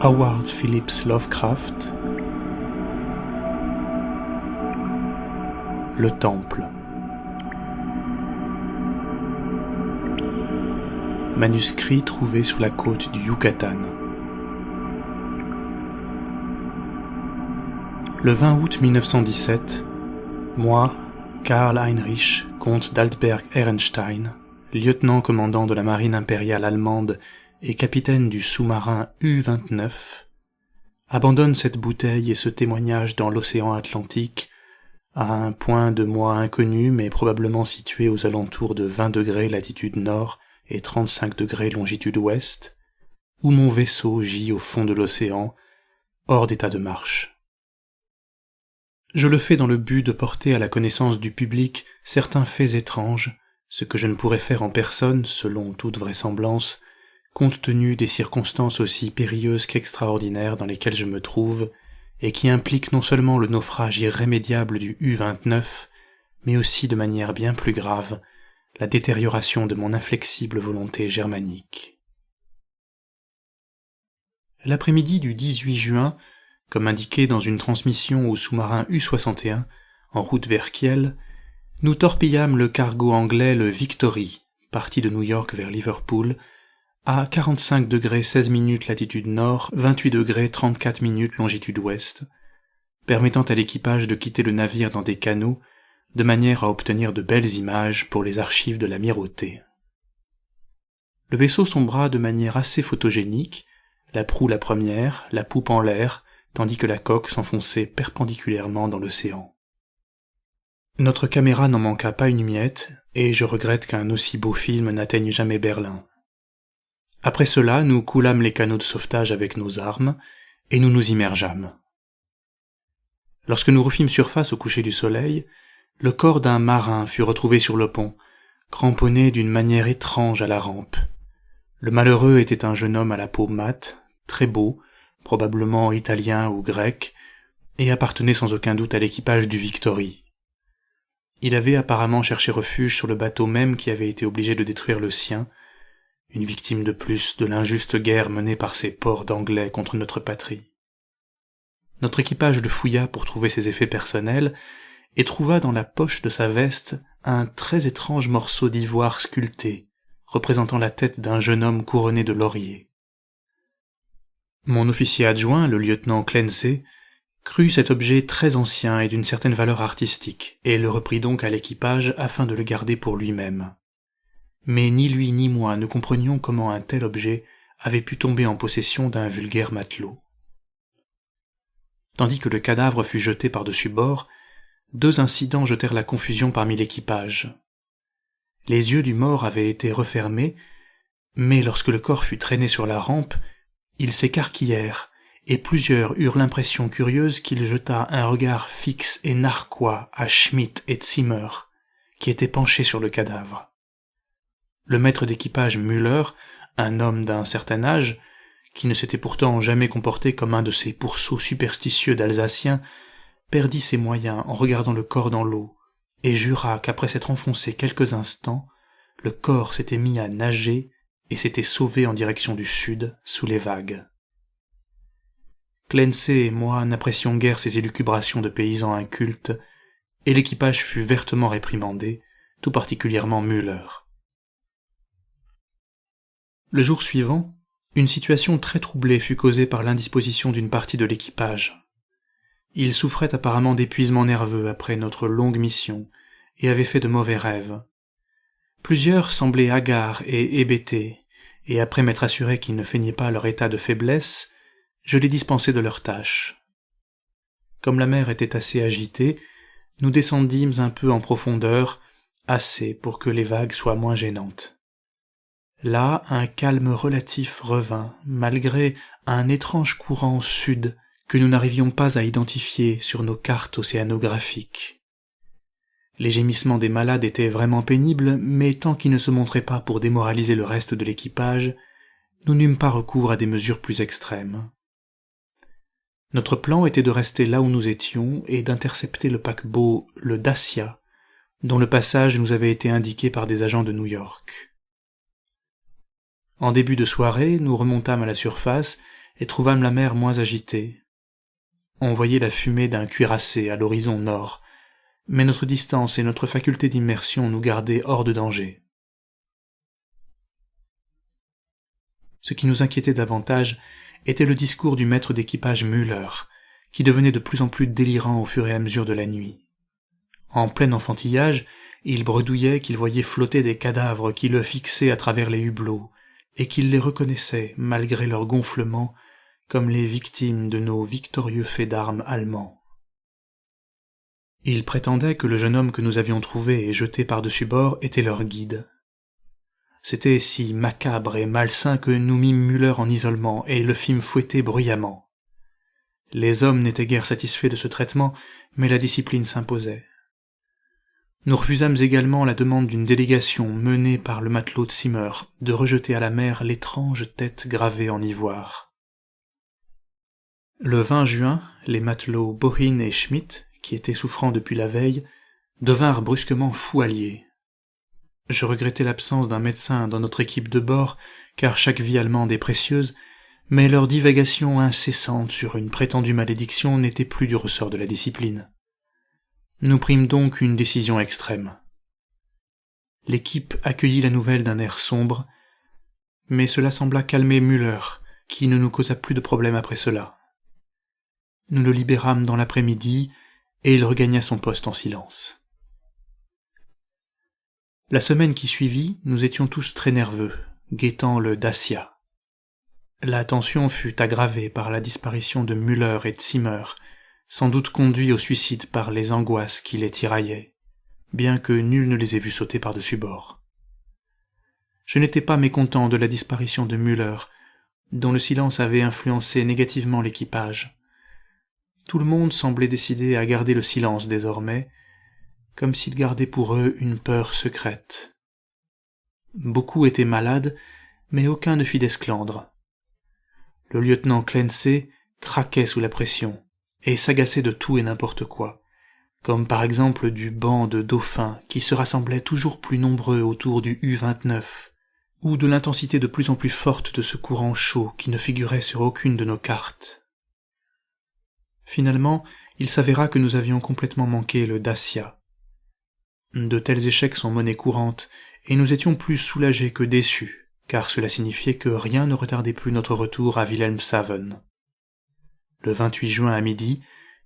Howard Phillips Lovecraft. Le Temple. Manuscrit trouvé sur la côte du Yucatan. Le 20 août 1917, moi, Karl Heinrich, comte d'Altberg-Ehrenstein, lieutenant-commandant de la marine impériale allemande et capitaine du sous-marin U-29, abandonne cette bouteille et ce témoignage dans l'océan Atlantique, à un point de moi inconnu mais probablement situé aux alentours de 20 degrés latitude nord et 35 degrés longitude ouest, où mon vaisseau gît au fond de l'océan, hors d'état de marche. Je le fais dans le but de porter à la connaissance du public certains faits étranges, ce que je ne pourrais faire en personne, selon toute vraisemblance, compte tenu des circonstances aussi périlleuses qu'extraordinaires dans lesquelles je me trouve, et qui impliquent non seulement le naufrage irrémédiable du U-29, mais aussi de manière bien plus grave, la détérioration de mon inflexible volonté germanique. L'après-midi du 18 juin, comme indiqué dans une transmission au sous-marin U-61, en route vers Kiel, nous torpillâmes le cargo anglais le Victory, parti de New York vers Liverpool, à 45 degrés 16 minutes latitude nord, 28 degrés 34 minutes longitude ouest, permettant à l'équipage de quitter le navire dans des canots, de manière à obtenir de belles images pour les archives de l'amirauté. Le vaisseau sombra de manière assez photogénique, la proue la première, la poupe en l'air, tandis que la coque s'enfonçait perpendiculairement dans l'océan. Notre caméra n'en manqua pas une miette, et je regrette qu'un aussi beau film n'atteigne jamais Berlin. Après cela, nous coulâmes les canots de sauvetage avec nos armes, et nous nous immergeâmes. Lorsque nous refîmes surface au coucher du soleil, le corps d'un marin fut retrouvé sur le pont, cramponné d'une manière étrange à la rampe. Le malheureux était un jeune homme à la peau mate, très beau, probablement italien ou grec, et appartenait sans aucun doute à l'équipage du Victory. Il avait apparemment cherché refuge sur le bateau même qui avait été obligé de détruire le sien, une victime de plus de l'injuste guerre menée par ces porcs d'Anglais contre notre patrie. Notre équipage le fouilla pour trouver ses effets personnels, et trouva dans la poche de sa veste un très étrange morceau d'ivoire sculpté, représentant la tête d'un jeune homme couronné de lauriers. Mon officier adjoint, le lieutenant Clancy, crut cet objet très ancien et d'une certaine valeur artistique, et le reprit donc à l'équipage afin de le garder pour lui-même. Mais ni lui ni moi ne comprenions comment un tel objet avait pu tomber en possession d'un vulgaire matelot. Tandis que le cadavre fut jeté par-dessus bord, deux incidents jetèrent la confusion parmi l'équipage. Les yeux du mort avaient été refermés, mais lorsque le corps fut traîné sur la rampe, ils s'écarquillèrent, et plusieurs eurent l'impression curieuse qu'il jeta un regard fixe et narquois à Schmidt et Zimmer, qui étaient penchés sur le cadavre. Le maître d'équipage Müller, un homme d'un certain âge, qui ne s'était pourtant jamais comporté comme un de ces pourceaux superstitieux d'Alsaciens, perdit ses moyens en regardant le corps dans l'eau, et jura qu'après s'être enfoncé quelques instants, le corps s'était mis à nager et s'était sauvé en direction du sud, sous les vagues. Clancy et moi n'apprécions guère ces élucubrations de paysans incultes, et l'équipage fut vertement réprimandé, tout particulièrement Müller. Le jour suivant, une situation très troublée fut causée par l'indisposition d'une partie de l'équipage. Il souffrait apparemment d'épuisement nerveux après notre longue mission, et avait fait de mauvais rêves. Plusieurs semblaient hagards et hébétés, et après m'être assuré qu'ils ne feignaient pas leur état de faiblesse, je les dispensai de leurs tâches. Comme la mer était assez agitée, nous descendîmes un peu en profondeur, assez pour que les vagues soient moins gênantes. Là, un calme relatif revint, malgré un étrange courant sud que nous n'arrivions pas à identifier sur nos cartes océanographiques. Les gémissements des malades étaient vraiment pénibles, mais tant qu'ils ne se montraient pas pour démoraliser le reste de l'équipage, nous n'eûmes pas recours à des mesures plus extrêmes. Notre plan était de rester là où nous étions et d'intercepter le paquebot, le Dacia, dont le passage nous avait été indiqué par des agents de New York. En début de soirée, nous remontâmes à la surface et trouvâmes la mer moins agitée. On voyait la fumée d'un cuirassé à l'horizon nord, mais notre distance et notre faculté d'immersion nous gardaient hors de danger. Ce qui nous inquiétait davantage était le discours du maître d'équipage Müller, qui devenait de plus en plus délirant au fur et à mesure de la nuit. En plein enfantillage, il bredouillait qu'il voyait flotter des cadavres qui le fixaient à travers les hublots, et qu'il les reconnaissait, malgré leur gonflement, comme les victimes de nos victorieux faits d'armes allemands. Il prétendait que le jeune homme que nous avions trouvé et jeté par-dessus bord était leur guide. C'était si macabre et malsain que nous mîmes Müller en isolement et le fîmes fouetter bruyamment. Les hommes n'étaient guère satisfaits de ce traitement, mais la discipline s'imposait. Nous refusâmes également la demande d'une délégation menée par le matelot Zimmer de rejeter à la mer l'étrange tête gravée en ivoire. Le 20 juin, les matelots Bohin et Schmidt, qui étaient souffrants depuis la veille, devinrent brusquement foualiers. Je regrettais l'absence d'un médecin dans notre équipe de bord, car chaque vie allemande est précieuse, mais leur divagation incessante sur une prétendue malédiction n'était plus du ressort de la discipline. Nous prîmes donc une décision extrême. L'équipe accueillit la nouvelle d'un air sombre, mais cela sembla calmer Müller, qui ne nous causa plus de problème après cela. Nous le libérâmes dans l'après-midi, et il regagna son poste en silence. La semaine qui suivit, nous étions tous très nerveux, guettant le Dacia. La tension fut aggravée par la disparition de Müller et de Zimmer, sans doute conduits au suicide par les angoisses qui les tiraillaient, bien que nul ne les ait vus sauter par-dessus bord. Je n'étais pas mécontent de la disparition de Müller, dont le silence avait influencé négativement l'équipage. Tout le monde semblait décidé à garder le silence désormais, comme s'il gardait pour eux une peur secrète. Beaucoup étaient malades, mais aucun ne fit d'esclandre. Le lieutenant Clancy craquait sous la pression, et s'agaçait de tout et n'importe quoi, comme par exemple du banc de dauphins qui se rassemblaient toujours plus nombreux autour du U-29, ou de l'intensité de plus en plus forte de ce courant chaud qui ne figurait sur aucune de nos cartes. Finalement, il s'avéra que nous avions complètement manqué le Dacia. De tels échecs sont monnaie courante, et nous étions plus soulagés que déçus, car cela signifiait que rien ne retardait plus notre retour à Wilhelmshaven. Le 28 juin à midi,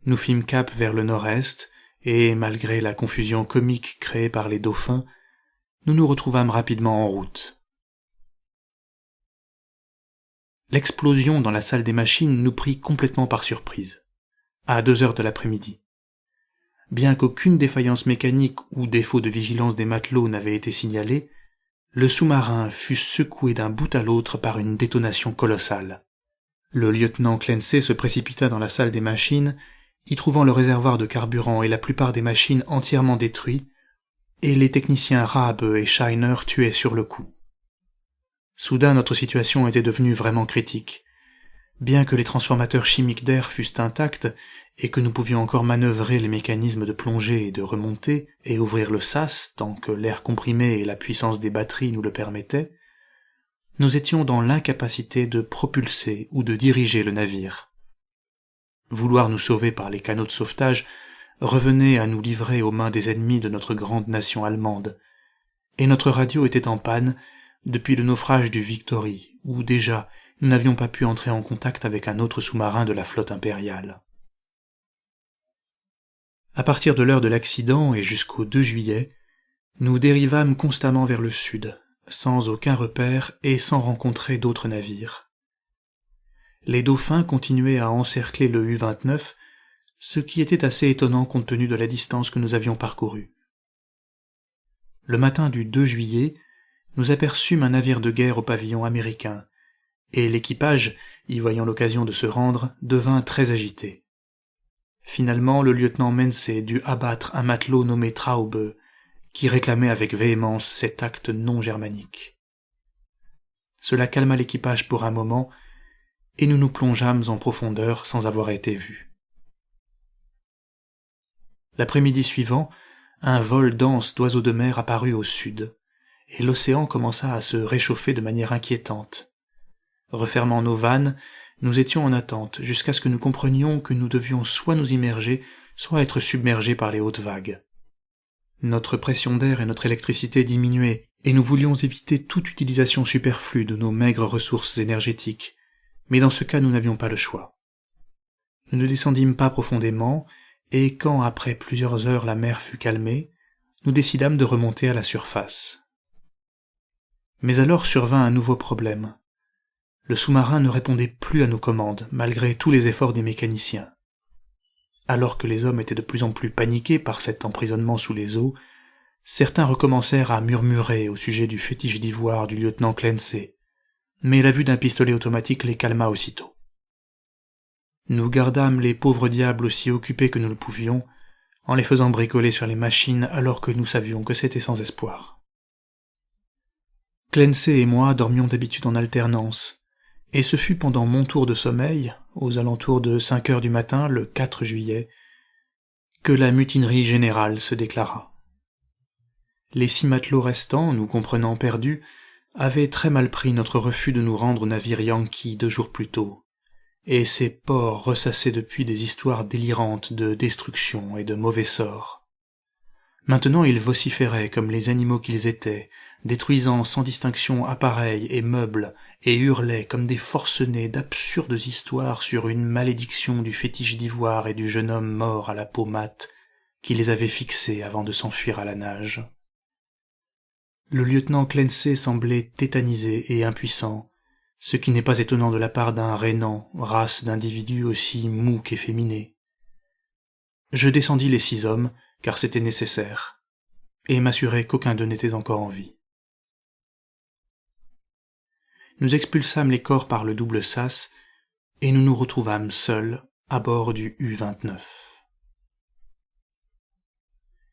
nous fîmes cap vers le nord-est, et, malgré la confusion comique créée par les dauphins, nous nous retrouvâmes rapidement en route. L'explosion dans la salle des machines nous prit complètement par surprise, à 2 heures de l'après-midi. Bien qu'aucune défaillance mécanique ou défaut de vigilance des matelots n'avait été signalé, le sous-marin fut secoué d'un bout à l'autre par une détonation colossale. Le lieutenant Clancy se précipita dans la salle des machines, y trouvant le réservoir de carburant et la plupart des machines entièrement détruits, et les techniciens Raab et Scheiner tués sur le coup. Soudain, notre situation était devenue vraiment critique. Bien que les transformateurs chimiques d'air fussent intacts et que nous pouvions encore manœuvrer les mécanismes de plongée et de remontée et ouvrir le sas tant que l'air comprimé et la puissance des batteries nous le permettaient, nous étions dans l'incapacité de propulser ou de diriger le navire. Vouloir nous sauver par les canaux de sauvetage revenait à nous livrer aux mains des ennemis de notre grande nation allemande, et notre radio était en panne depuis le naufrage du Victory, où déjà nous n'avions pas pu entrer en contact avec un autre sous-marin de la flotte impériale. À partir de l'heure de l'accident et jusqu'au 2 juillet, nous dérivâmes constamment vers le sud, sans aucun repère et sans rencontrer d'autres navires. Les dauphins continuaient à encercler le U-29, ce qui était assez étonnant compte tenu de la distance que nous avions parcourue. Le matin du 2 juillet, nous aperçûmes un navire de guerre au pavillon américain, et l'équipage, y voyant l'occasion de se rendre, devint très agité. Finalement, le lieutenant Mense dut abattre un matelot nommé Traube, qui réclamait avec véhémence cet acte non germanique. Cela calma l'équipage pour un moment, et nous nous plongeâmes en profondeur sans avoir été vus. L'après-midi suivant, un vol dense d'oiseaux de mer apparut au sud, et l'océan commença à se réchauffer de manière inquiétante. Refermant nos vannes, Nous étions en attente jusqu'à ce que nous comprenions que nous devions soit nous immerger, soit être submergés par les hautes vagues. Notre pression d'air et notre électricité diminuaient, et nous voulions éviter toute utilisation superflue de nos maigres ressources énergétiques, mais dans ce cas nous n'avions pas le choix. Nous ne descendîmes pas profondément, et quand après plusieurs heures la mer fut calmée, nous décidâmes de remonter à la surface. Mais alors survint un nouveau problème. Le sous-marin ne répondait plus à nos commandes, malgré tous les efforts des mécaniciens. Alors que les hommes étaient de plus en plus paniqués par cet emprisonnement sous les eaux, certains recommencèrent à murmurer au sujet du fétiche d'ivoire du lieutenant Clancy, mais la vue d'un pistolet automatique les calma aussitôt. Nous gardâmes les pauvres diables aussi occupés que nous le pouvions, en les faisant bricoler sur les machines alors que nous savions que c'était sans espoir. Clancy et moi dormions d'habitude en alternance, et ce fut pendant mon tour de sommeil, aux alentours de 5 heures du matin, le 4 juillet, que la mutinerie générale se déclara. Les 6 matelots restants, nous comprenant perdus, avaient très mal pris notre refus de nous rendre au navire Yankee 2 jours plus tôt, et ces ports ressassaient depuis des histoires délirantes de destruction et de mauvais sorts. Maintenant ils vociféraient comme les animaux qu'ils étaient, détruisant sans distinction appareils et meubles, et hurlaient comme des forcenés d'absurdes histoires sur une malédiction du fétiche d'ivoire et du jeune homme mort à la peau mate qui les avait fixés avant de s'enfuir à la nage. Le lieutenant Clancy semblait tétanisé et impuissant, ce qui n'est pas étonnant de la part d'un rénan, race d'individus aussi mous qu'efféminés. Je descendis les 6 hommes, car c'était nécessaire, et m'assurai qu'aucun d'eux n'était encore en vie. Nous expulsâmes les corps par le double sas, et nous nous retrouvâmes seuls à bord du U-29.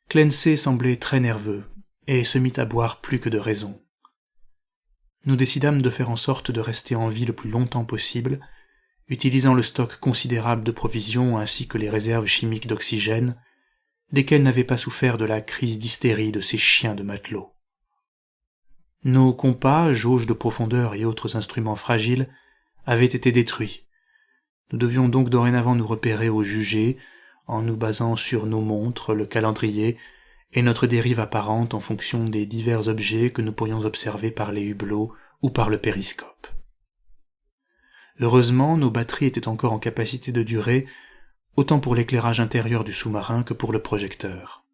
Clancy semblait très nerveux, et se mit à boire plus que de raison. Nous décidâmes de faire en sorte de rester en vie le plus longtemps possible, utilisant le stock considérable de provisions ainsi que les réserves chimiques d'oxygène, lesquelles n'avaient pas souffert de la crise d'hystérie de ces chiens de matelots. Nos compas, jauges de profondeur et autres instruments fragiles avaient été détruits. Nous devions donc dorénavant nous repérer au jugé, en nous basant sur nos montres, le calendrier, et notre dérive apparente en fonction des divers objets que nous pourrions observer par les hublots ou par le périscope. Heureusement, nos batteries étaient encore en capacité de durer, autant pour l'éclairage intérieur du sous-marin que pour le projecteur.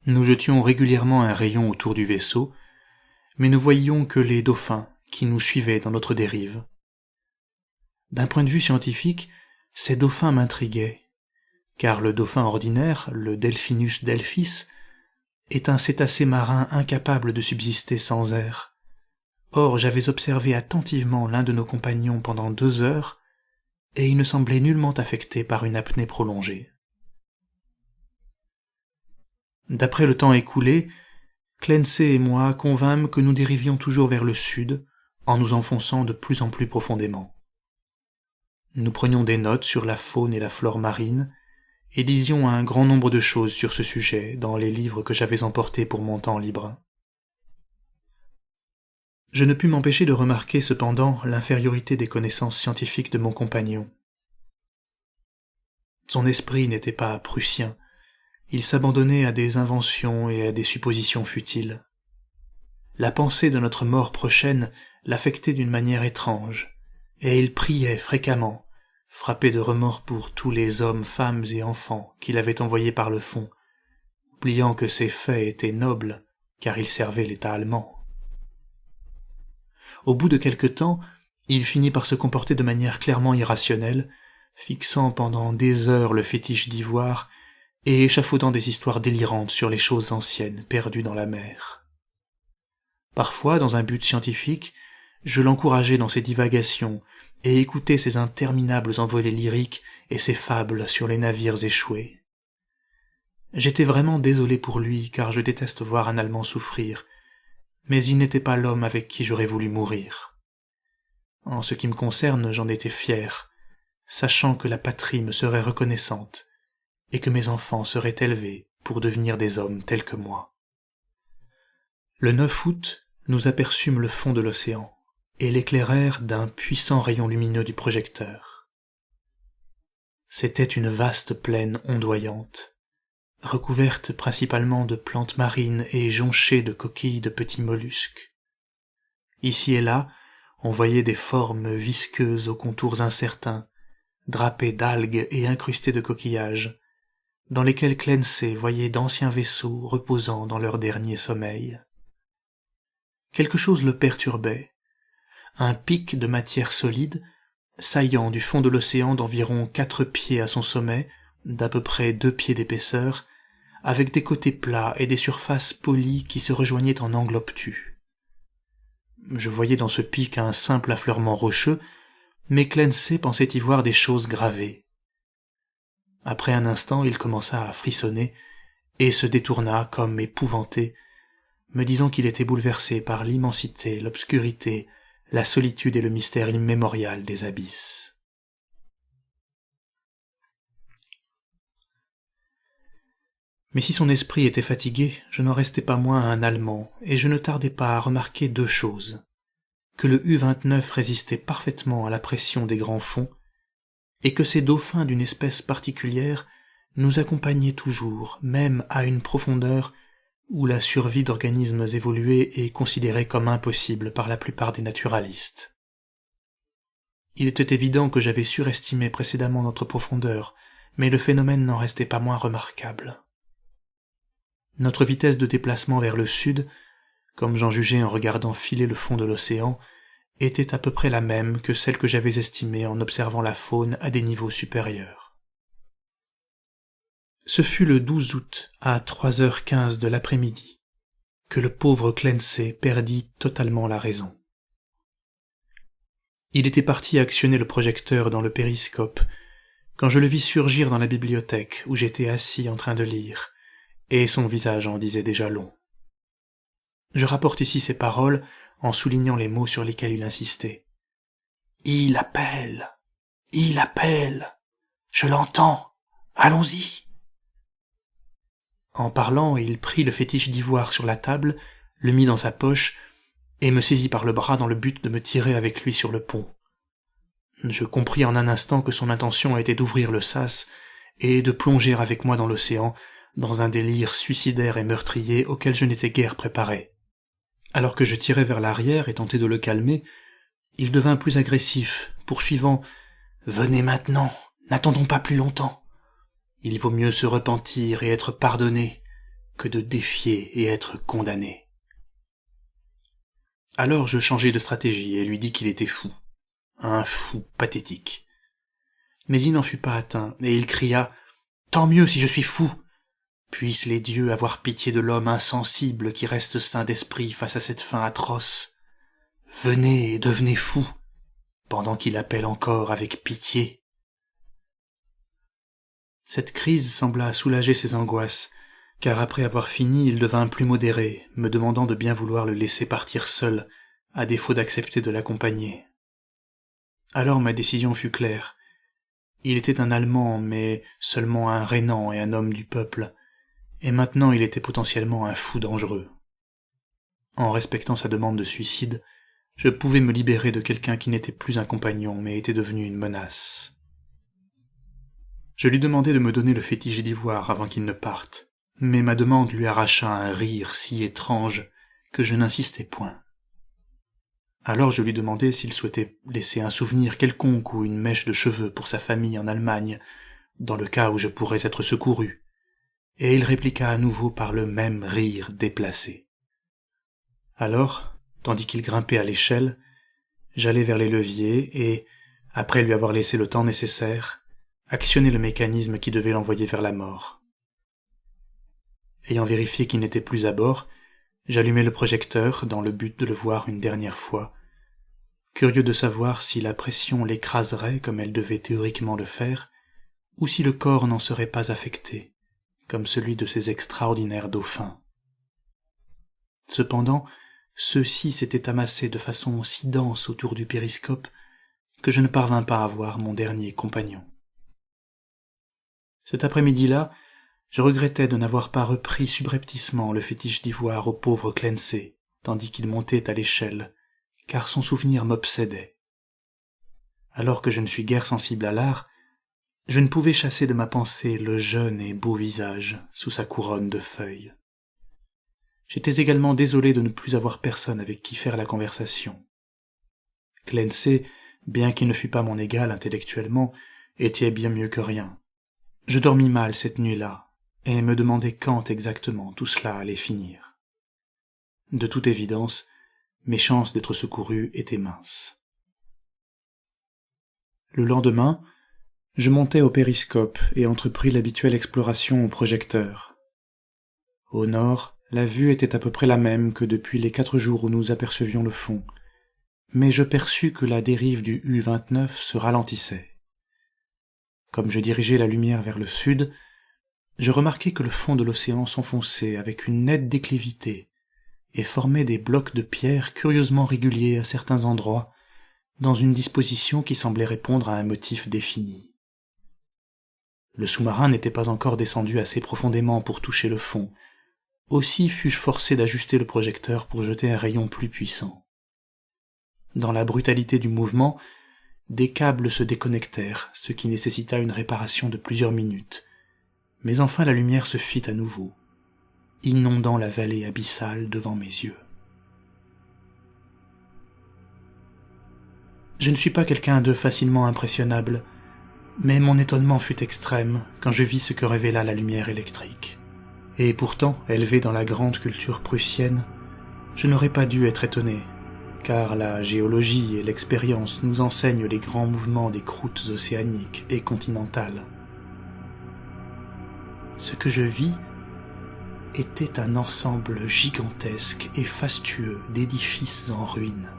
Nous jetions régulièrement un rayon autour du vaisseau, mais ne voyions que les dauphins qui nous suivaient dans notre dérive. D'un point de vue scientifique, ces dauphins m'intriguaient, car le dauphin ordinaire, le Delphinus delphis, est un cétacé marin incapable de subsister sans air. Or, j'avais observé attentivement l'un de nos compagnons pendant 2 heures, et il ne semblait nullement affecté par une apnée prolongée. D'après le temps écoulé, Clancy et moi convînmes que nous dérivions toujours vers le sud, en nous enfonçant de plus en plus profondément. Nous prenions des notes sur la faune et la flore marine, et lisions un grand nombre de choses sur ce sujet dans les livres que j'avais emportés pour mon temps libre. Je ne pus m'empêcher de remarquer cependant l'infériorité des connaissances scientifiques de mon compagnon. Son esprit n'était pas prussien, il s'abandonnait à des inventions et à des suppositions futiles. La pensée de notre mort prochaine l'affectait d'une manière étrange, et il priait fréquemment, frappé de remords pour tous les hommes, femmes et enfants qu'il avait envoyés par le fond, oubliant que ces faits étaient nobles, car ils servaient l'État allemand. Au bout de quelque temps, il finit par se comporter de manière clairement irrationnelle, fixant pendant des heures le fétiche d'ivoire et échafaudant des histoires délirantes sur les choses anciennes perdues dans la mer. Parfois, dans un but scientifique, je l'encourageais dans ses divagations et écoutais ses interminables envolées lyriques et ses fables sur les navires échoués. J'étais vraiment désolé pour lui, car je déteste voir un Allemand souffrir, mais il n'était pas l'homme avec qui j'aurais voulu mourir. En ce qui me concerne, j'en étais fier, sachant que la patrie me serait reconnaissante, et que mes enfants seraient élevés pour devenir des hommes tels que moi. Le 9 août, nous aperçûmes le fond de l'océan, et l'éclairèrent d'un puissant rayon lumineux du projecteur. C'était une vaste plaine ondoyante, recouverte principalement de plantes marines et jonchée de coquilles de petits mollusques. Ici et là, on voyait des formes visqueuses aux contours incertains, drapées d'algues et incrustées de coquillages, dans lesquels Clancy voyait d'anciens vaisseaux reposant dans leur dernier sommeil. Quelque chose le perturbait. Un pic de matière solide, saillant du fond de l'océan d'environ 4 pieds à son sommet, d'à peu près 2 pieds d'épaisseur, avec des côtés plats et des surfaces polies qui se rejoignaient en angle obtus. Je voyais dans ce pic un simple affleurement rocheux, mais Clancy pensait y voir des choses gravées. Après un instant, il commença à frissonner et se détourna comme épouvanté, me disant qu'il était bouleversé par l'immensité, l'obscurité, la solitude et le mystère immémorial des abysses. Mais si son esprit était fatigué, je n'en restais pas moins un Allemand, et je ne tardai pas à remarquer 2 choses. Que le U-29 résistait parfaitement à la pression des grands fonds, et que ces dauphins d'une espèce particulière nous accompagnaient toujours, même à une profondeur où la survie d'organismes évolués est considérée comme impossible par la plupart des naturalistes. Il était évident que j'avais surestimé précédemment notre profondeur, mais le phénomène n'en restait pas moins remarquable. Notre vitesse de déplacement vers le sud, comme j'en jugeais en regardant filer le fond de l'océan, était à peu près la même que celle que j'avais estimée en observant la faune à des niveaux supérieurs. Ce fut le 12 août, à 3h15 de l'après-midi, que le pauvre Clancy perdit totalement la raison. Il était parti actionner le projecteur dans le périscope, quand je le vis surgir dans la bibliothèque où j'étais assis en train de lire, et son visage en disait déjà long. Je rapporte ici ses paroles en soulignant les mots sur lesquels il insistait. « Il appelle, je l'entends, allons-y !» En parlant, il prit le fétiche d'ivoire sur la table, le mit dans sa poche, et me saisit par le bras dans le but de me tirer avec lui sur le pont. Je compris en un instant que son intention était d'ouvrir le sas et de plonger avec moi dans l'océan, dans un délire suicidaire et meurtrier auquel je n'étais guère préparé. Alors que je tirais vers l'arrière et tentais de le calmer, il devint plus agressif, poursuivant « Venez maintenant, n'attendons pas plus longtemps. Il vaut mieux se repentir et être pardonné que de défier et être condamné. » Alors je changeai de stratégie et lui dis qu'il était fou, un fou pathétique. Mais il n'en fut pas atteint, et il cria « Tant mieux si je suis fou ! Puissent les dieux avoir pitié de l'homme insensible qui reste sain d'esprit face à cette fin atroce. Venez et devenez fou, pendant qu'il appelle encore avec pitié. » Cette crise sembla soulager ses angoisses, car après avoir fini, il devint plus modéré, me demandant de bien vouloir le laisser partir seul, à défaut d'accepter de l'accompagner. Alors ma décision fut claire. Il était un Allemand, mais seulement un Rhénan et un homme du peuple, et maintenant il était potentiellement un fou dangereux. En respectant sa demande de suicide, je pouvais me libérer de quelqu'un qui n'était plus un compagnon, mais était devenu une menace. Je lui demandai de me donner le fétiche d'ivoire avant qu'il ne parte, mais ma demande lui arracha un rire si étrange que je n'insistai point. Alors je lui demandai s'il souhaitait laisser un souvenir quelconque ou une mèche de cheveux pour sa famille en Allemagne, dans le cas où je pourrais être secouru, et il répliqua à nouveau par le même rire déplacé. Alors, tandis qu'il grimpait à l'échelle, j'allai vers les leviers et, après lui avoir laissé le temps nécessaire, actionnai le mécanisme qui devait l'envoyer vers la mort. Ayant vérifié qu'il n'était plus à bord, j'allumai le projecteur dans le but de le voir une dernière fois, curieux de savoir si la pression l'écraserait comme elle devait théoriquement le faire, ou si le corps n'en serait pas affecté, comme celui de ces extraordinaires dauphins. Cependant, ceux-ci s'étaient amassés de façon si dense autour du périscope que je ne parvins pas à voir mon dernier compagnon. Cet après-midi-là, je regrettais de n'avoir pas repris subrepticement le fétiche d'ivoire au pauvre Clancy, tandis qu'il montait à l'échelle, car son souvenir m'obsédait. Alors que je ne suis guère sensible à l'art, je ne pouvais chasser de ma pensée le jeune et beau visage sous sa couronne de feuilles. J'étais également désolé de ne plus avoir personne avec qui faire la conversation. Clancy, bien qu'il ne fût pas mon égal intellectuellement, était bien mieux que rien. Je dormis mal cette nuit-là, et me demandais quand exactement tout cela allait finir. De toute évidence, mes chances d'être secouru étaient minces. Le lendemain, je montai au périscope et entrepris l'habituelle exploration au projecteur. Au nord, la vue était à peu près la même que depuis les 4 jours où nous apercevions le fond, mais je perçus que la dérive du U-29 se ralentissait. Comme je dirigeais la lumière vers le sud, je remarquai que le fond de l'océan s'enfonçait avec une nette déclivité et formait des blocs de pierre curieusement réguliers à certains endroits, dans une disposition qui semblait répondre à un motif défini. Le sous-marin n'était pas encore descendu assez profondément pour toucher le fond, aussi fus-je forcé d'ajuster le projecteur pour jeter un rayon plus puissant. Dans la brutalité du mouvement, des câbles se déconnectèrent, ce qui nécessita une réparation de plusieurs minutes, mais enfin la lumière se fit à nouveau, inondant la vallée abyssale devant mes yeux. Je ne suis pas quelqu'un de facilement impressionnable, mais mon étonnement fut extrême quand je vis ce que révéla la lumière électrique. Et pourtant, élevé dans la grande culture prussienne, je n'aurais pas dû être étonné, car la géologie et l'expérience nous enseignent les grands mouvements des croûtes océaniques et continentales. Ce que je vis était un ensemble gigantesque et fastueux d'édifices en ruine.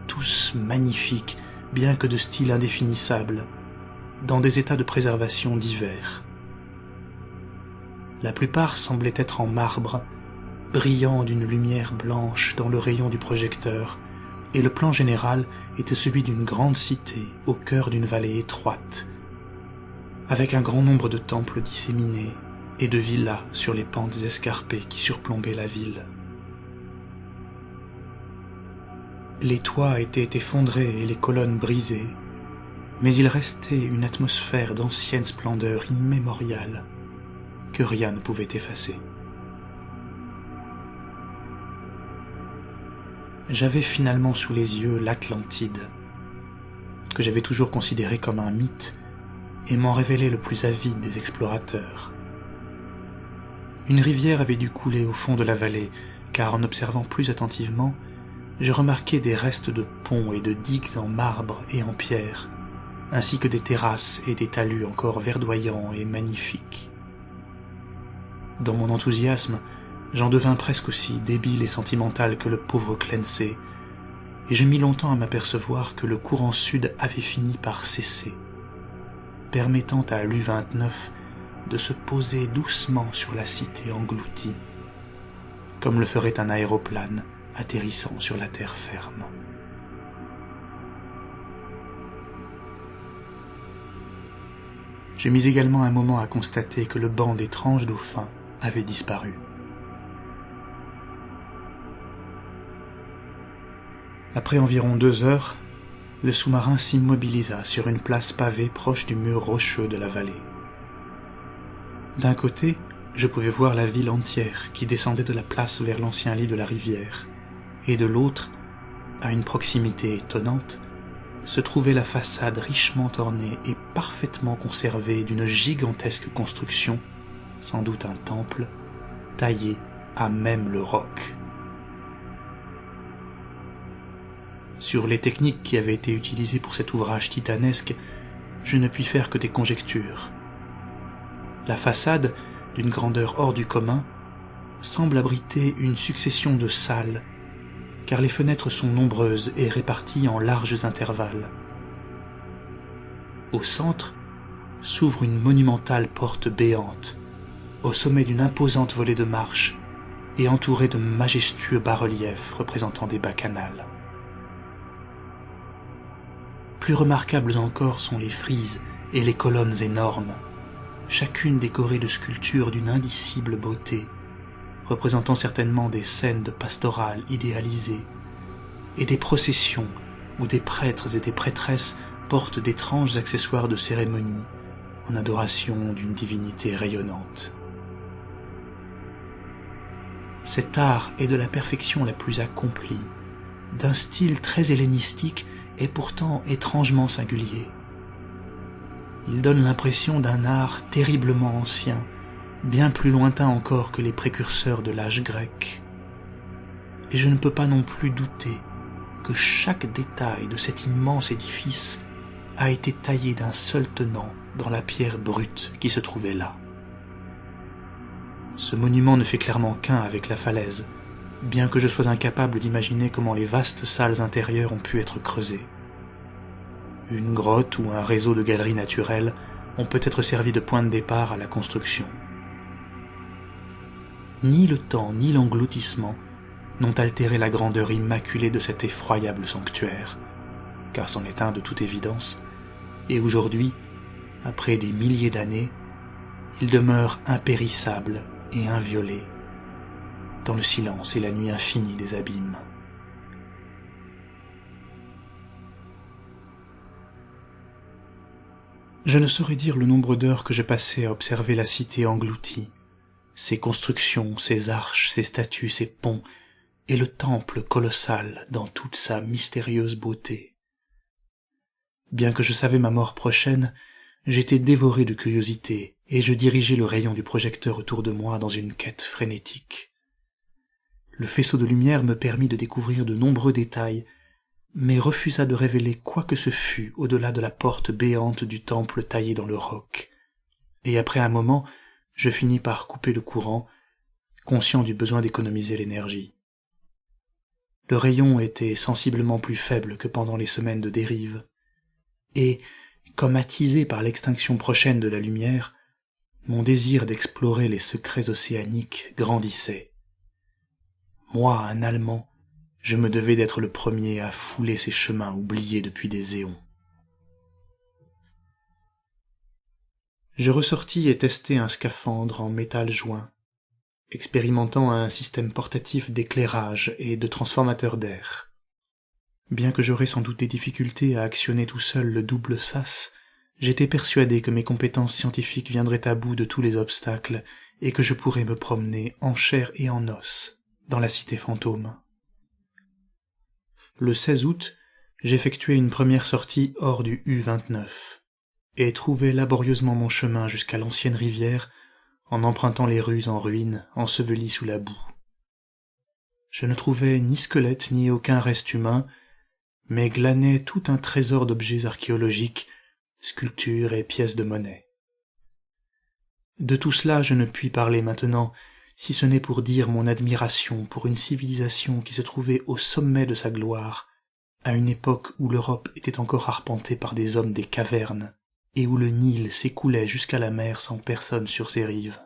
Tous magnifiques, bien que de style indéfinissable, dans des états de préservation divers. La plupart semblaient être en marbre, brillant d'une lumière blanche dans le rayon du projecteur, et le plan général était celui d'une grande cité au cœur d'une vallée étroite, avec un grand nombre de temples disséminés et de villas sur les pentes escarpées qui surplombaient la ville. Les toits étaient effondrés et les colonnes brisées, mais il restait une atmosphère d'ancienne splendeur immémoriale que rien ne pouvait effacer. J'avais finalement sous les yeux l'Atlantide, que j'avais toujours considéré comme un mythe et m'en révélait le plus avide des explorateurs. Une rivière avait dû couler au fond de la vallée, car en observant plus attentivement, je remarquai des restes de ponts et de digues en marbre et en pierre, ainsi que des terrasses et des talus encore verdoyants et magnifiques. Dans mon enthousiasme, j'en devins presque aussi débile et sentimental que le pauvre Clancy, et je mis longtemps à m'apercevoir que le courant sud avait fini par cesser, permettant à l'U-29 de se poser doucement sur la cité engloutie, comme le ferait un aéroplane atterrissant sur la terre ferme. Je mis également un moment à constater que le banc d'étranges dauphins avait disparu. Après environ 2 heures, le sous-marin s'immobilisa sur une place pavée proche du mur rocheux de la vallée. D'un côté, je pouvais voir la ville entière qui descendait de la place vers l'ancien lit de la rivière, et de l'autre, à une proximité étonnante, se trouvait la façade richement ornée et parfaitement conservée d'une gigantesque construction, sans doute un temple, taillé à même le roc. Sur les techniques qui avaient été utilisées pour cet ouvrage titanesque, je ne puis faire que des conjectures. La façade, d'une grandeur hors du commun, semble abriter une succession de salles, car les fenêtres sont nombreuses et réparties en larges intervalles. Au centre s'ouvre une monumentale porte béante, au sommet d'une imposante volée de marches et entourée de majestueux bas-reliefs représentant des bacchanales. Plus remarquables encore sont les frises et les colonnes énormes, chacune décorée de sculptures d'une indicible beauté, représentant certainement des scènes de pastorale idéalisées, et des processions où des prêtres et des prêtresses portent d'étranges accessoires de cérémonie en adoration d'une divinité rayonnante. Cet art est de la perfection la plus accomplie, d'un style très hellénistique et pourtant étrangement singulier. Il donne l'impression d'un art terriblement ancien, bien plus lointain encore que les précurseurs de l'âge grec. Et je ne peux pas non plus douter que chaque détail de cet immense édifice a été taillé d'un seul tenant dans la pierre brute qui se trouvait là. Ce monument ne fait clairement qu'un avec la falaise, bien que je sois incapable d'imaginer comment les vastes salles intérieures ont pu être creusées. Une grotte ou un réseau de galeries naturelles ont peut-être servi de point de départ à la construction. Ni le temps ni l'engloutissement n'ont altéré la grandeur immaculée de cet effroyable sanctuaire, car c'en est un de toute évidence, et aujourd'hui, après des milliers d'années, il demeure impérissable et inviolé, dans le silence et la nuit infinie des abîmes. Je ne saurais dire le nombre d'heures que je passais à observer la cité engloutie, ses constructions, ses arches, ses statues, ses ponts, et le temple colossal dans toute sa mystérieuse beauté. Bien que je savais ma mort prochaine, j'étais dévoré de curiosité et je dirigeais le rayon du projecteur autour de moi dans une quête frénétique. Le faisceau de lumière me permit de découvrir de nombreux détails, mais refusa de révéler quoi que ce fût au-delà de la porte béante du temple taillé dans le roc. Et après un moment, je finis par couper le courant, conscient du besoin d'économiser l'énergie. Le rayon était sensiblement plus faible que pendant les semaines de dérive, et, comme attisé par l'extinction prochaine de la lumière, mon désir d'explorer les secrets océaniques grandissait. Moi, un Allemand, je me devais d'être le premier à fouler ces chemins oubliés depuis des éons. Je ressortis et testai un scaphandre en métal joint, expérimentant un système portatif d'éclairage et de transformateur d'air. Bien que j'aurais sans doute des difficultés à actionner tout seul le double sas, j'étais persuadé que mes compétences scientifiques viendraient à bout de tous les obstacles et que je pourrais me promener en chair et en os dans la cité fantôme. Le 16 août, j'effectuai une première sortie hors du U-29 et trouvai laborieusement mon chemin jusqu'à l'ancienne rivière en empruntant les rues en ruine ensevelies sous la boue. Je ne trouvai ni squelette ni aucun reste humain, mais glanai tout un trésor d'objets archéologiques, sculptures et pièces de monnaie. De tout cela je ne puis parler maintenant, si ce n'est pour dire mon admiration pour une civilisation qui se trouvait au sommet de sa gloire, à une époque où l'Europe était encore arpentée par des hommes des cavernes, et où le Nil s'écoulait jusqu'à la mer sans personne sur ses rives.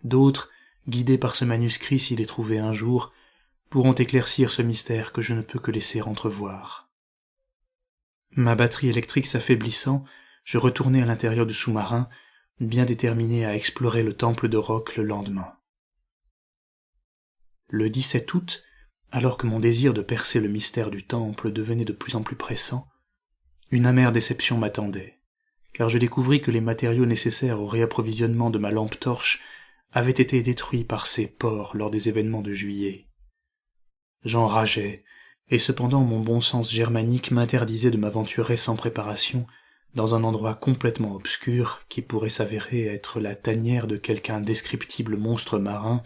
D'autres, guidés par ce manuscrit s'il est trouvé un jour, pourront éclaircir ce mystère que je ne peux que laisser entrevoir. Ma batterie électrique s'affaiblissant, je retournai à l'intérieur du sous-marin, bien déterminé à explorer le temple de roc le lendemain. Le 17 août, alors que mon désir de percer le mystère du temple devenait de plus en plus pressant, une amère déception m'attendait, car je découvris que les matériaux nécessaires au réapprovisionnement de ma lampe torche avaient été détruits par ces porcs lors des événements de juillet. J'enrageais, et cependant mon bon sens germanique m'interdisait de m'aventurer sans préparation dans un endroit complètement obscur qui pourrait s'avérer être la tanière de quelque indescriptible monstre marin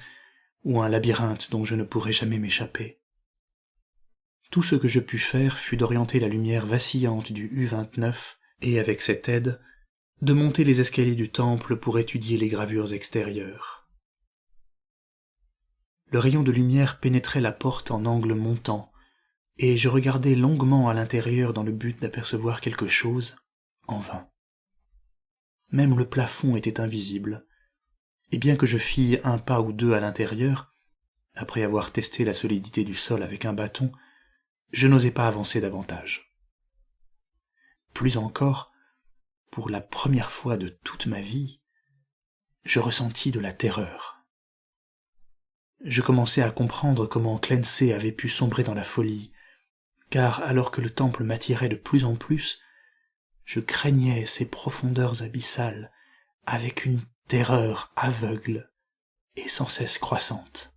ou un labyrinthe dont je ne pourrais jamais m'échapper. Tout ce que je pus faire fut d'orienter la lumière vacillante du U-29 et, avec cette aide, de monter les escaliers du temple pour étudier les gravures extérieures. Le rayon de lumière pénétrait la porte en angle montant, et je regardai longuement à l'intérieur dans le but d'apercevoir quelque chose, en vain. Même le plafond était invisible, et bien que je fis un pas ou deux à l'intérieur, après avoir testé la solidité du sol avec un bâton, je n'osais pas avancer davantage. Plus encore, pour la première fois de toute ma vie, je ressentis de la terreur. Je commençais à comprendre comment Clancy avait pu sombrer dans la folie, car alors que le temple m'attirait de plus en plus, je craignais ces profondeurs abyssales avec une terreur aveugle et sans cesse croissante.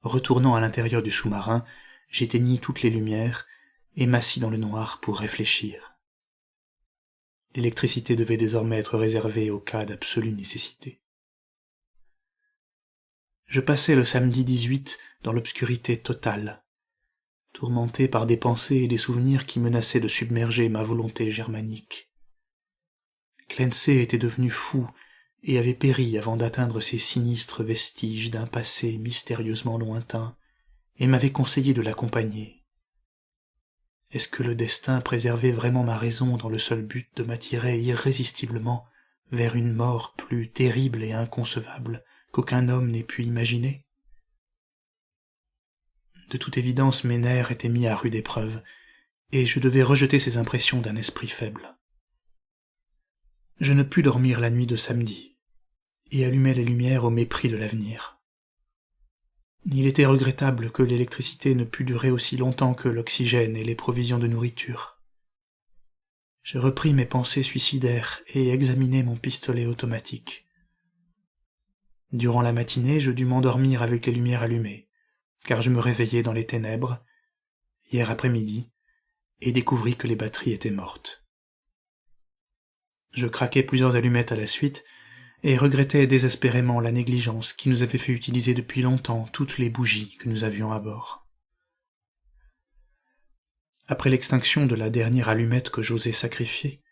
Retournant à l'intérieur du sous-marin, j'éteignis toutes les lumières et m'assis dans le noir pour réfléchir. L'électricité devait désormais être réservée au cas d'absolue nécessité. Je passais le samedi 18 dans l'obscurité totale, tourmenté par des pensées et des souvenirs qui menaçaient de submerger ma volonté germanique. Clancy était devenu fou et avait péri avant d'atteindre ces sinistres vestiges d'un passé mystérieusement lointain, et m'avait conseillé de l'accompagner. Est-ce que le destin préservait vraiment ma raison dans le seul but de m'attirer irrésistiblement vers une mort plus terrible et inconcevable qu'aucun homme n'ait pu imaginer? De toute évidence, mes nerfs étaient mis à rude épreuve, et je devais rejeter ces impressions d'un esprit faible. Je ne pus dormir la nuit de samedi, et allumai les lumières au mépris de l'avenir. Il était regrettable que l'électricité ne pût durer aussi longtemps que l'oxygène et les provisions de nourriture. Je repris mes pensées suicidaires et examinai mon pistolet automatique. Durant la matinée, je dus m'endormir avec les lumières allumées, car je me réveillai dans les ténèbres, hier après-midi, et découvris que les batteries étaient mortes. Je craquai plusieurs allumettes à la suite, et regrettais désespérément la négligence qui nous avait fait utiliser depuis longtemps toutes les bougies que nous avions à bord. Après l'extinction de la dernière allumette que j'osais sacrifier,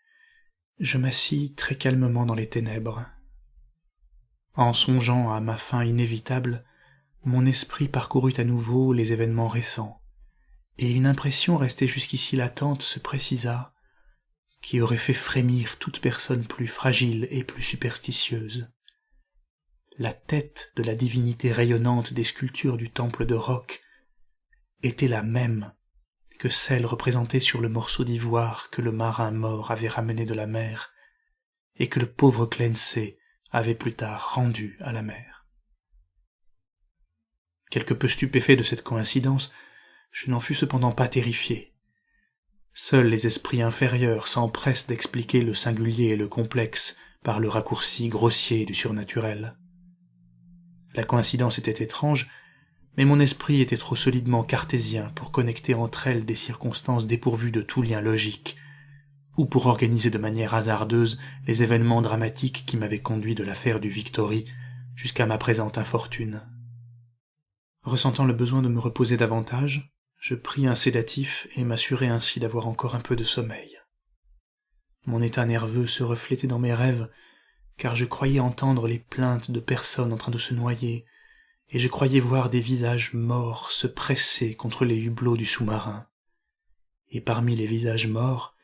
je m'assis très calmement dans les ténèbres. En songeant à ma fin inévitable, mon esprit parcourut à nouveau les événements récents, et une impression restée jusqu'ici latente se précisa, qui aurait fait frémir toute personne plus fragile et plus superstitieuse. La tête de la divinité rayonnante des sculptures du temple de roc était la même que celle représentée sur le morceau d'ivoire que le marin mort avait ramené de la mer et que le pauvre Clancy avait plus tard rendu à la mer. Quelque peu stupéfait de cette coïncidence, je n'en fus cependant pas terrifié. Seuls les esprits inférieurs s'empressent d'expliquer le singulier et le complexe par le raccourci grossier du surnaturel. La coïncidence était étrange, mais mon esprit était trop solidement cartésien pour connecter entre elles des circonstances dépourvues de tout lien logique, ou pour organiser de manière hasardeuse les événements dramatiques qui m'avaient conduit de l'affaire du Victory jusqu'à ma présente infortune. Ressentant le besoin de me reposer davantage, je pris un sédatif et m'assurai ainsi d'avoir encore un peu de sommeil. Mon état nerveux se reflétait dans mes rêves, car je croyais entendre les plaintes de personnes en train de se noyer, et je croyais voir des visages morts se presser contre les hublots du sous-marin. Et parmi les visages morts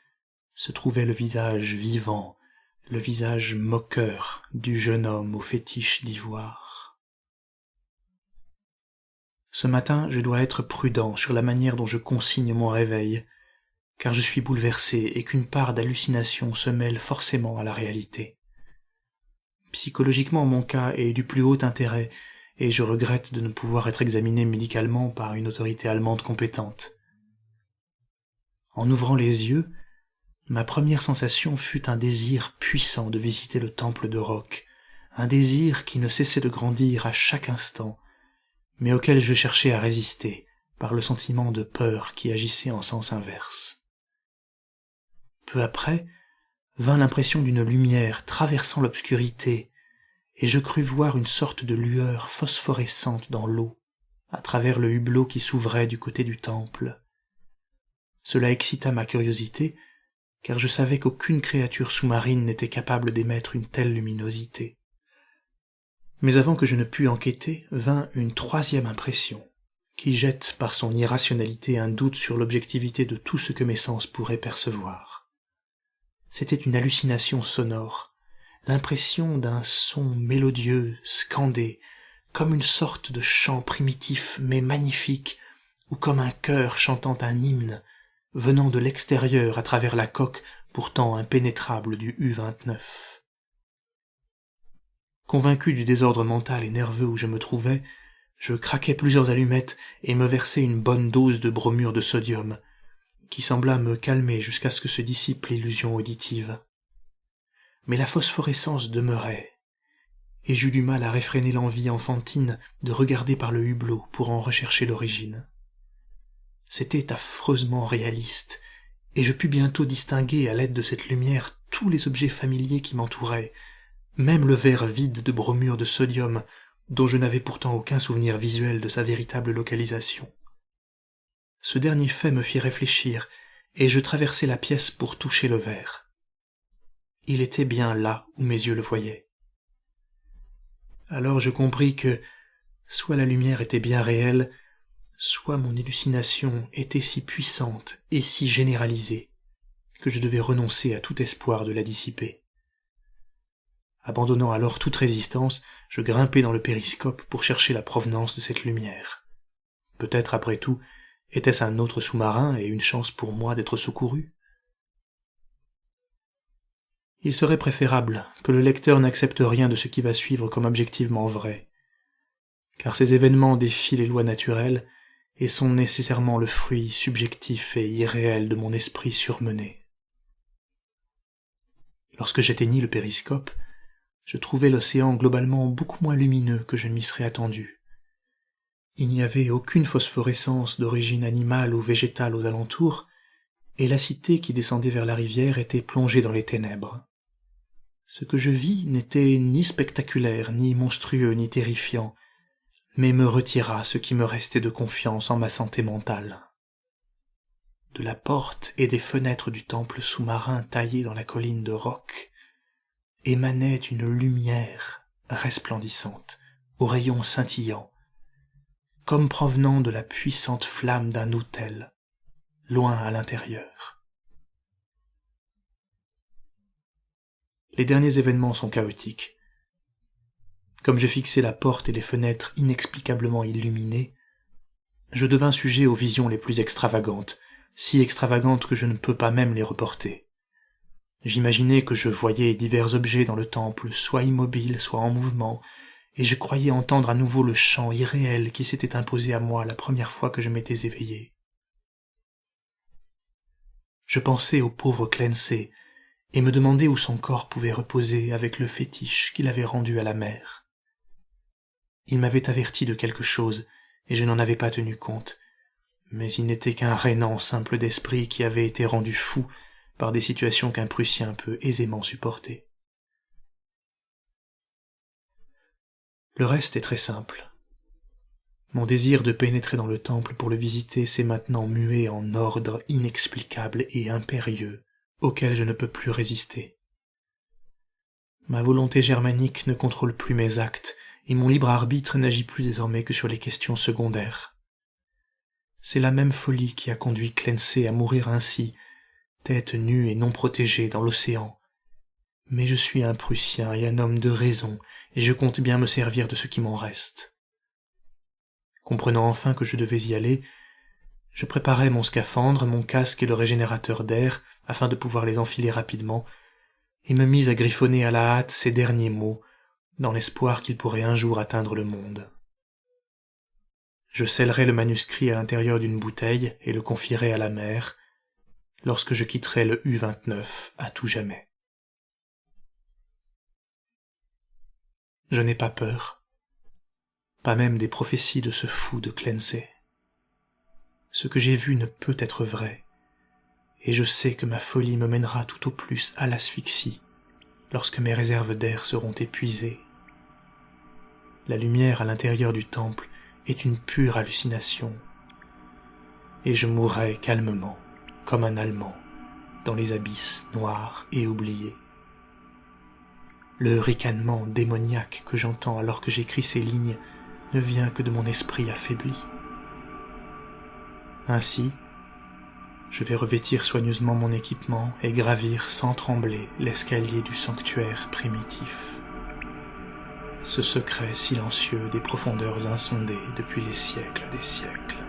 se trouvait le visage vivant, le visage moqueur du jeune homme au fétiche d'ivoire. Ce matin, je dois être prudent sur la manière dont je consigne mon réveil, car je suis bouleversé et qu'une part d'hallucination se mêle forcément à la réalité. Psychologiquement, mon cas est du plus haut intérêt, et je regrette de ne pouvoir être examiné médicalement par une autorité allemande compétente. En ouvrant les yeux, ma première sensation fut un désir puissant de visiter le temple de roc, un désir qui ne cessait de grandir à chaque instant, mais auquel je cherchais à résister par le sentiment de peur qui agissait en sens inverse. Peu après, vint l'impression d'une lumière traversant l'obscurité, et je crus voir une sorte de lueur phosphorescente dans l'eau, à travers le hublot qui s'ouvrait du côté du temple. Cela excita ma curiosité, car je savais qu'aucune créature sous-marine n'était capable d'émettre une telle luminosité. Mais avant que je ne pus enquêter, vint une troisième impression, qui jette par son irrationalité un doute sur l'objectivité de tout ce que mes sens pourraient percevoir. C'était une hallucination sonore, l'impression d'un son mélodieux, scandé, comme une sorte de chant primitif mais magnifique, ou comme un chœur chantant un hymne, venant de l'extérieur à travers la coque pourtant impénétrable du U-29. Convaincu du désordre mental et nerveux où je me trouvais, je craquai plusieurs allumettes et me versai une bonne dose de bromure de sodium, qui sembla me calmer jusqu'à ce que se dissipe l'illusion auditive. Mais la phosphorescence demeurait, et j'eus du mal à réfréner l'envie enfantine de regarder par le hublot pour en rechercher l'origine. C'était affreusement réaliste, et je pus bientôt distinguer à l'aide de cette lumière tous les objets familiers qui m'entouraient, même le verre vide de bromure de sodium, dont je n'avais pourtant aucun souvenir visuel de sa véritable localisation. Ce dernier fait me fit réfléchir, et je traversai la pièce pour toucher le verre. Il était bien là où mes yeux le voyaient. Alors je compris que, soit la lumière était bien réelle, soit mon hallucination était si puissante et si généralisée que je devais renoncer à tout espoir de la dissiper. Abandonnant alors toute résistance, je grimpai dans le périscope pour chercher la provenance de cette lumière. Peut-être, après tout, était-ce un autre sous-marin et une chance pour moi d'être secouru? Il serait préférable que le lecteur n'accepte rien de ce qui va suivre comme objectivement vrai, car ces événements défient les lois naturelles et sont nécessairement le fruit subjectif et irréel de mon esprit surmené. Lorsque j'atteignis le périscope, je trouvai l'océan globalement beaucoup moins lumineux que je ne m'y serais attendu. Il n'y avait aucune phosphorescence d'origine animale ou végétale aux alentours, et la cité qui descendait vers la rivière était plongée dans les ténèbres. Ce que je vis n'était ni spectaculaire, ni monstrueux, ni terrifiant, mais me retira ce qui me restait de confiance en ma santé mentale. De la porte et des fenêtres du temple sous-marin taillé dans la colline de roc émanait une lumière resplendissante, aux rayons scintillants, comme provenant de la puissante flamme d'un autel, loin à l'intérieur. Les derniers événements sont chaotiques. Comme je fixais la porte et les fenêtres inexplicablement illuminées, je devins sujet aux visions les plus extravagantes, si extravagantes que je ne peux pas même les reporter. J'imaginais que je voyais divers objets dans le temple, soit immobiles, soit en mouvement, et je croyais entendre à nouveau le chant irréel qui s'était imposé à moi la première fois que je m'étais éveillé. Je pensais au pauvre Clancy, et me demandais où son corps pouvait reposer avec le fétiche qu'il avait rendu à la mer. Il m'avait averti de quelque chose, et je n'en avais pas tenu compte, mais il n'était qu'un rénant simple d'esprit qui avait été rendu fou par des situations qu'un Prussien peut aisément supporter. Le reste est très simple. Mon désir de pénétrer dans le temple pour le visiter s'est maintenant mué en ordre inexplicable et impérieux, auquel je ne peux plus résister. Ma volonté germanique ne contrôle plus mes actes, et mon libre arbitre n'agit plus désormais que sur les questions secondaires. C'est la même folie qui a conduit Clancy à mourir ainsi, tête nue et non protégée dans l'océan. Mais je suis un Prussien et un homme de raison, et je compte bien me servir de ce qui m'en reste. Comprenant enfin que je devais y aller, je préparai mon scaphandre, mon casque et le régénérateur d'air, afin de pouvoir les enfiler rapidement, et me mis à griffonner à la hâte ces derniers mots, dans l'espoir qu'il pourrait un jour atteindre le monde. Je scellerai le manuscrit à l'intérieur d'une bouteille et le confierai à la mer, lorsque je quitterai le U-29 à tout jamais. Je n'ai pas peur, pas même des prophéties de ce fou de Clancy. Ce que j'ai vu ne peut être vrai, et je sais que ma folie me mènera tout au plus à l'asphyxie, lorsque mes réserves d'air seront épuisées. La lumière à l'intérieur du temple est une pure hallucination, et je mourrai calmement, comme un Allemand, dans les abysses noirs et oubliés. Le ricanement démoniaque que j'entends alors que j'écris ces lignes ne vient que de mon esprit affaibli. Ainsi, je vais revêtir soigneusement mon équipement et gravir sans trembler l'escalier du sanctuaire primitif. Ce secret silencieux des profondeurs insondées depuis les siècles des siècles.